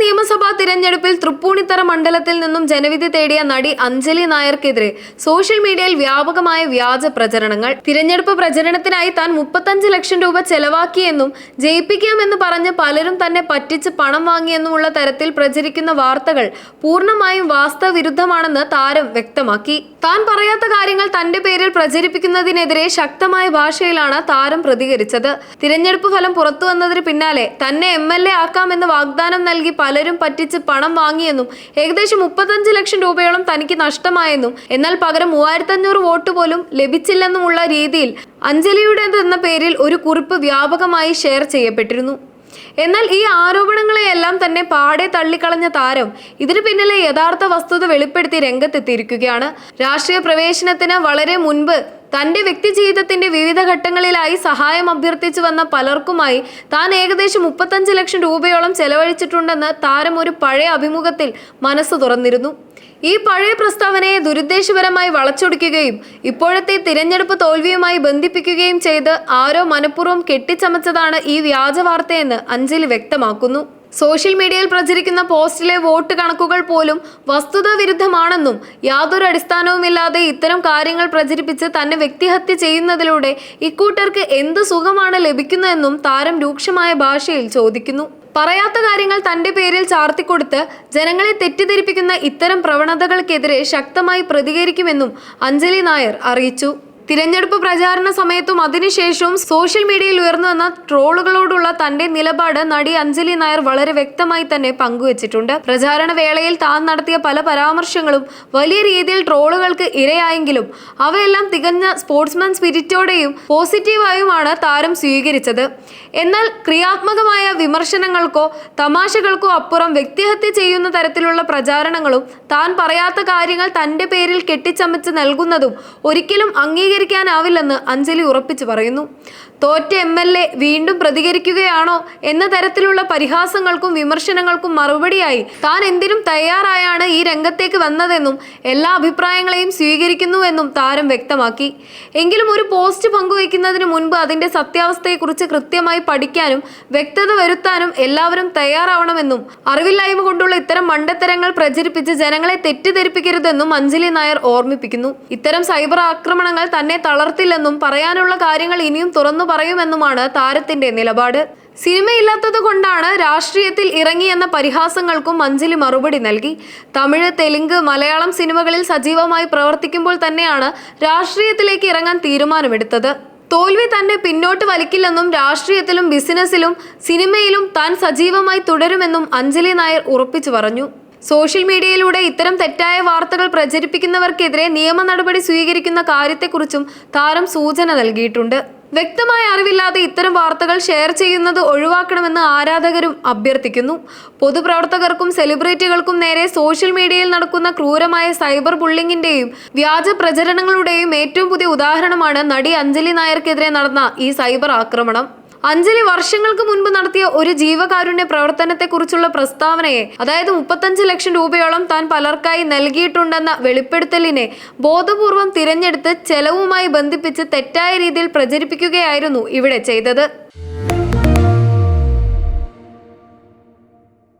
നിയമസഭാ തിരഞ്ഞെടുപ്പിൽ തൃപ്പൂണിത്തറ മണ്ഡലത്തിൽ നിന്നും ജനവിധി തേടിയ നടി അഞ്ജലി നായർക്കെതിരെ സോഷ്യൽ മീഡിയയിൽ വ്യാപകമായ വ്യാജ പ്രചരണങ്ങൾ. തിരഞ്ഞെടുപ്പ് പ്രചരണത്തിനായി താൻ 35 ലക്ഷം രൂപ ചെലവാക്കിയെന്നും ജയിപ്പിക്കാമെന്ന് പറഞ്ഞ് പലരും തന്നെ പറ്റിച്ച് പണം വാങ്ങിയെന്നുമുള്ള തരത്തിൽ പ്രചരിക്കുന്ന വാർത്തകൾ പൂർണ്ണമായും വാസ്തവവിരുദ്ധമാണെന്ന് താരം വ്യക്തമാക്കി. താൻ പറയാത്ത കാര്യങ്ങൾ തന്റെ പേരിൽ പ്രചരിപ്പിക്കുന്നതിനെതിരെ ശക്തമായ ഭാഷയിലാണ് താരം പ്രതികരിച്ചത്. തിരഞ്ഞെടുപ്പ് ഫലം പുറത്തുവന്നതിന് പിന്നാലെ തന്നെ MLA ആക്കാമെന്ന് വാഗ്ദാനം നൽകി പലരും പറ്റിച്ച് പണം വാങ്ങിയെന്നും ഏകദേശം 35 ലക്ഷം രൂപയോളം തനിക്ക് നഷ്ടമായെന്നും എന്നാൽ പകരം 3500 വോട്ട് പോലും ലഭിച്ചില്ലെന്നുമുള്ള രീതിയിൽ അഞ്ജലിയുടേതെന്ന പേരിൽ ഒരു കുറിപ്പ് വ്യാപകമായി ഷെയർ ചെയ്യപ്പെട്ടിരുന്നു. എന്നാൽ ഈ ആരോപണങ്ങളെയെല്ലാം തന്നെ പാടെ തള്ളിക്കളഞ്ഞ താരം ഇതിനു പിന്നിലെ യഥാർത്ഥ വസ്തുത വെളിപ്പെടുത്തി രംഗത്തെത്തിയിരിക്കുകയാണ്. രാഷ്ട്രീയ പ്രവേശനത്തിന് വളരെ മുൻപ് തന്റെ വ്യക്തി ജീവിതത്തിന്റെ വിവിധ ഘട്ടങ്ങളിലായി സഹായം അഭ്യർത്ഥിച്ചു വന്ന പലർക്കുമായി താൻ ഏകദേശം 35 ലക്ഷം രൂപയോളം ചെലവഴിച്ചിട്ടുണ്ടെന്ന് താരം ഒരു പഴയ അഭിമുഖത്തിൽ മനസ്സ് തുറന്നിരുന്നു. ഈ പഴയ പ്രസ്താവനയെ ദുരുദ്ദേശപരമായി വളച്ചൊടിക്കുകയും ഇപ്പോഴത്തെ തിരഞ്ഞെടുപ്പ് തോൽവിയുമായി ബന്ധിപ്പിക്കുകയും ചെയ്ത് ആരോ മനഃപൂർവ്വം കെട്ടിച്ചമച്ചതാണ് ഈ വ്യാജ വാർത്തയെന്ന് അഞ്ജലി വ്യക്തമാക്കുന്നു. സോഷ്യൽ മീഡിയയിൽ പ്രചരിക്കുന്ന പോസ്റ്റിലെ വോട്ട് കണക്കുകൾ പോലും വസ്തുതാ വിരുദ്ധമാണെന്നും യാതൊരു അടിസ്ഥാനവുമില്ലാതെ ഇത്തരം കാര്യങ്ങൾ പ്രചരിപ്പിച്ച് തന്നെ വ്യക്തിഹത്യ ചെയ്യുന്നതിലൂടെ ഇക്കൂട്ടർക്ക് എന്ത് സുഖമാണ് ലഭിക്കുന്നതെന്നും താരം രൂക്ഷമായ ഭാഷയിൽ ചോദിക്കുന്നു. പറയാത്ത കാര്യങ്ങൾ തന്റെ പേരിൽ ചാർത്തിക്കൊടുത്ത് ജനങ്ങളെ തെറ്റിദ്ധരിപ്പിക്കുന്ന ഇത്തരം പ്രവണതകൾക്കെതിരെ ശക്തമായി പ്രതികരിക്കുമെന്നും അഞ്ജലി നായർ അറിയിച്ചു. തിരഞ്ഞെടുപ്പ് പ്രചാരണ സമയത്തും അതിനുശേഷവും സോഷ്യൽ മീഡിയയിൽ ഉയർന്നു വന്ന ട്രോളുകളോടുള്ള തന്റെ നിലപാട് നടി അഞ്ജലി നായർ വളരെ വ്യക്തമായി തന്നെ പങ്കുവച്ചിട്ടുണ്ട്. പ്രചാരണ വേളയിൽ താൻ നടത്തിയ പല പരാമർശങ്ങളും വലിയ രീതിയിൽ ട്രോളുകൾക്ക് ഇരയായെങ്കിലും അവയെല്ലാം തികഞ്ഞ സ്പോർട്സ്മാൻ സ്പിരിറ്റോടെയും പോസിറ്റീവായുമാണ് താരം സ്വീകരിച്ചത്. എന്നാൽ ക്രിയാത്മകമായ വിമർശനങ്ങൾക്കോ തമാശകൾക്കോ അപ്പുറം വ്യക്തിഹത്യ ചെയ്യുന്ന തരത്തിലുള്ള പ്രചാരണങ്ങളും താൻ പറയാത്ത കാര്യങ്ങൾ തന്റെ പേരിൽ കെട്ടിച്ചമച്ച് നൽകുന്നതും ഒരിക്കലും അംഗീകരിക്കാനാവില്ലെന്ന് അഞ്ജലി ഉറപ്പിച്ചു പറയുന്നു. തോറ്റ MLA വീണ്ടും പ്രതികരിക്കുകയാണോ എന്ന തരത്തിലുള്ള പരിഹാസങ്ങൾക്കും വിമർശനങ്ങൾക്കും മറുപടിയായി താൻ എന്തിനും തയ്യാറായാണ് ഈ രംഗത്തേക്ക് വന്നതെന്നും എല്ലാ അഭിപ്രായങ്ങളെയും സ്വീകരിക്കുന്നുവെന്നും താരം വ്യക്തമാക്കി. എങ്കിലും ഒരു പോസ്റ്റ് പങ്കുവയ്ക്കുന്നതിന് മുൻപ് അതിന്റെ സത്യാവസ്ഥയെക്കുറിച്ച് കൃത്യമായി പഠിക്കാനും വ്യക്തത വരുത്താനും എല്ലാവരും തയ്യാറാവണമെന്നും അറിവില്ലായ്മ കൊണ്ടുള്ള ഇത്തരം മണ്ടത്തരങ്ങൾ പ്രചരിപ്പിച്ച് ജനങ്ങളെ തെറ്റിദ്ധരിപ്പിക്കരുതെന്നും അഞ്ജലി നായർ ഓർമ്മിപ്പിക്കുന്നു. ഇത്തരം സൈബർ ആക്രമണങ്ങൾ തന്നെ തളർത്തില്ലെന്നും പറയാനുള്ള കാര്യങ്ങൾ ഇനിയും തുറന്നു പറയുമെന്നുമാണ് താരത്തിന്റെ നിലപാട്. സിനിമയില്ലാത്തത് കൊണ്ടാണ് രാഷ്ട്രീയത്തിൽ ഇറങ്ങിയെന്ന പരിഹാസങ്ങൾക്കും അഞ്ജലി മറുപടി നൽകി. തമിഴ്, തെലുങ്ക്, മലയാളം സിനിമകളിൽ സജീവമായി പ്രവർത്തിക്കുമ്പോൾ തന്നെയാണ് രാഷ്ട്രീയത്തിലേക്ക് ഇറങ്ങാൻ തീരുമാനമെടുത്തത്. തോൽവി തന്നെ പിന്നോട്ട് വലിക്കില്ലെന്നും രാഷ്ട്രീയത്തിലും ബിസിനസ്സിലും സിനിമയിലും താൻ സജീവമായി തുടരുമെന്നും അഞ്ജലി നായർ ഉറപ്പിച്ചു പറഞ്ഞു. സോഷ്യൽ മീഡിയയിലൂടെ ഇത്തരം തെറ്റായ വാർത്തകൾ പ്രചരിപ്പിക്കുന്നവർക്കെതിരെ നിയമ നടപടി സ്വീകരിക്കുന്ന കാര്യത്തെക്കുറിച്ചും താരം സൂചന നൽകിയിട്ടുണ്ട്. വ്യക്തമായ അറിവില്ലാതെ ഇത്തരം വാർത്തകൾ ഷെയർ ചെയ്യുന്നത് ഒഴിവാക്കണമെന്ന് ആരാധകരും അഭ്യർത്ഥിക്കുന്നു. പൊതുപ്രവർത്തകർക്കും സെലിബ്രിറ്റികൾക്കും നേരെ സോഷ്യൽ മീഡിയയിൽ നടക്കുന്ന ക്രൂരമായ സൈബർ ബുള്ളിങ്ങിന്റെയും വ്യാജ പ്രചരണങ്ങളുടെയും ഏറ്റവും പുതിയ ഉദാഹരണമാണ് നടി അഞ്ജലി നായർക്കെതിരെ നടന്ന ഈ സൈബർ ആക്രമണം. അഞ്ജലി വർഷങ്ങൾക്ക് മുൻപ് നടത്തിയ ഒരു ജീവകാരുണ്യ പ്രവർത്തനത്തെക്കുറിച്ചുള്ള പ്രസ്താവനയെ, അതായത് 35 ലക്ഷം രൂപയോളം താൻ പലർക്കായി നൽകിയിട്ടുണ്ടെന്ന വെളിപ്പെടുത്തലിനെ ബോധപൂർവം തിരഞ്ഞെടുത്ത് ചെലവുമായി ബന്ധിപ്പിച്ച് തെറ്റായ രീതിയിൽ പ്രചരിപ്പിക്കുകയായിരുന്നു ഇവിടെ ചെയ്തത്.